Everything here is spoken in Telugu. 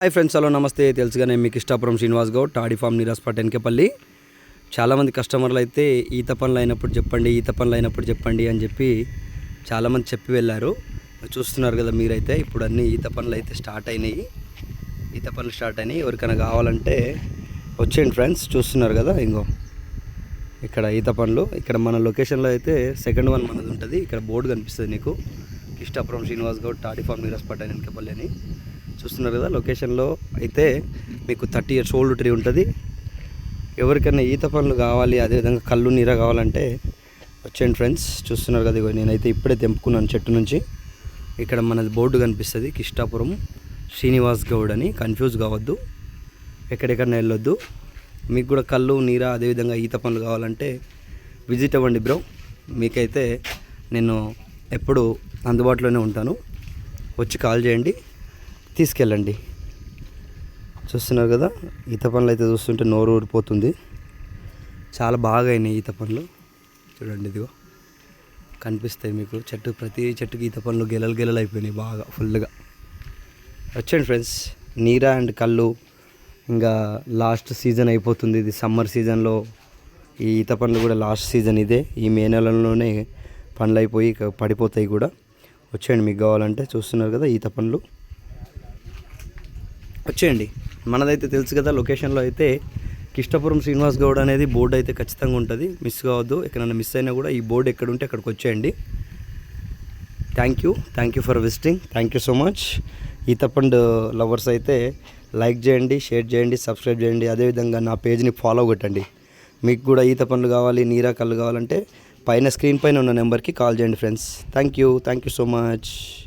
హాయ్ ఫ్రెండ్స్, హలో నమస్తే. తెలుసుగా నేను మీకు ఇష్టాపురం శ్రీనివాస్ గౌడ్, టాడీ ఫామ్ నీరాస్పేట ఎన్కేపల్లి. చాలామంది కస్టమర్లు అయితే ఈత పనులు అయినప్పుడు చెప్పండి అని చెప్పి చాలామంది చెప్పి వెళ్ళారు. చూస్తున్నారు కదా మీరైతే. ఇప్పుడు అన్నీ ఈత పనులు అయితే స్టార్ట్ అయినాయి. ఎవరికైనా కావాలంటే వచ్చేయండి ఫ్రెండ్స్. చూస్తున్నారు కదా, ఇంకో ఇక్కడ ఈత పనులు. ఇక్కడ మన లొకేషన్లో అయితే సెకండ్ వన్ మనది ఉంటుంది. ఇక్కడ బోర్డు కనిపిస్తుంది నీకు, ఇష్టాపురం శ్రీనివాస్ గౌడ్, టాడీ ఫామ్ నీరాస్పేట ఎన్కేపల్లి అని. చూస్తున్నారు కదా, లొకేషన్లో అయితే మీకు 30 years ఓల్డ్ ట్రీ ఉంటుంది. ఎవరికైనా ఈత పనులు కావాలి, అదేవిధంగా కళ్ళు నీర కావాలంటే వచ్చేయండి ఫ్రెండ్స్. చూస్తున్నారు కదా, నేనైతే ఇప్పుడే తెంపుకున్నాను చెట్టు నుంచి. ఇక్కడ మనది బోర్డు కనిపిస్తుంది, ఇష్టాపురం శ్రీనివాస్ గౌడ్ అని. కన్ఫ్యూజ్ కావద్దు, ఎక్కడెక్కడైనా వెళ్ళొద్దు. మీకు కూడా కళ్ళు నీర అదేవిధంగా ఈత పనులు కావాలంటే విజిట్ అవ్వండి బ్రో. మీకైతే నేను ఎప్పుడు అందుబాటులోనే ఉంటాను. వచ్చి కాల్ చేయండి, తీసుకెళ్ళండి. చూస్తున్నారు కదా, ఈత పనులు అయితే చూస్తుంటే నోరు ఊరిపోతుంది. చాలా బాగా అయినాయి ఈత పనులు. చూడండి, ఇదిగో కనిపిస్తాయి మీకు చెట్టు, ప్రతి చెట్టుకి ఈత పనులు గెలలు అయిపోయినాయి బాగా ఫుల్గా. వచ్చండి ఫ్రెండ్స్. నీరా అండ్ కళ్ళు ఇంకా లాస్ట్ సీజన్ అయిపోతుంది. ఇది సమ్మర్ సీజన్లో ఈ ఈత పనులు కూడా లాస్ట్ సీజన్ ఇదే. ఈ మే నెలలోనే పనులు అయిపోయి పడిపోతాయి కూడా. వచ్చేయండి మీకు కావాలంటే. చూస్తున్నారు కదా ఈత పనులు, వచ్చేయండి. మనదైతే తెలుసు కదా, లొకేషన్లో అయితే ఇష్టాపురం శ్రీనివాస్ గౌడ్ అనేది బోర్డు అయితే ఖచ్చితంగా ఉంటుంది. మిస్ కావద్దు. ఎక్కడైనా మిస్ అయినా కూడా ఈ బోర్డు ఎక్కడ ఉంటే అక్కడికి వచ్చేయండి. Thank you for visiting. Thank you so much. ఈత పండు లవర్స్ అయితే లైక్ చేయండి, షేర్ చేయండి, సబ్స్క్రైబ్ చేయండి. అదేవిధంగా నా పేజ్ని ఫాలో కొట్టండి. మీకు కూడా ఈత పండ్లు కావాలి, నీరా కళ్ళు కావాలంటే పైన స్క్రీన్ పైన ఉన్న నెంబర్కి కాల్ చేయండి friends. Thank you so much.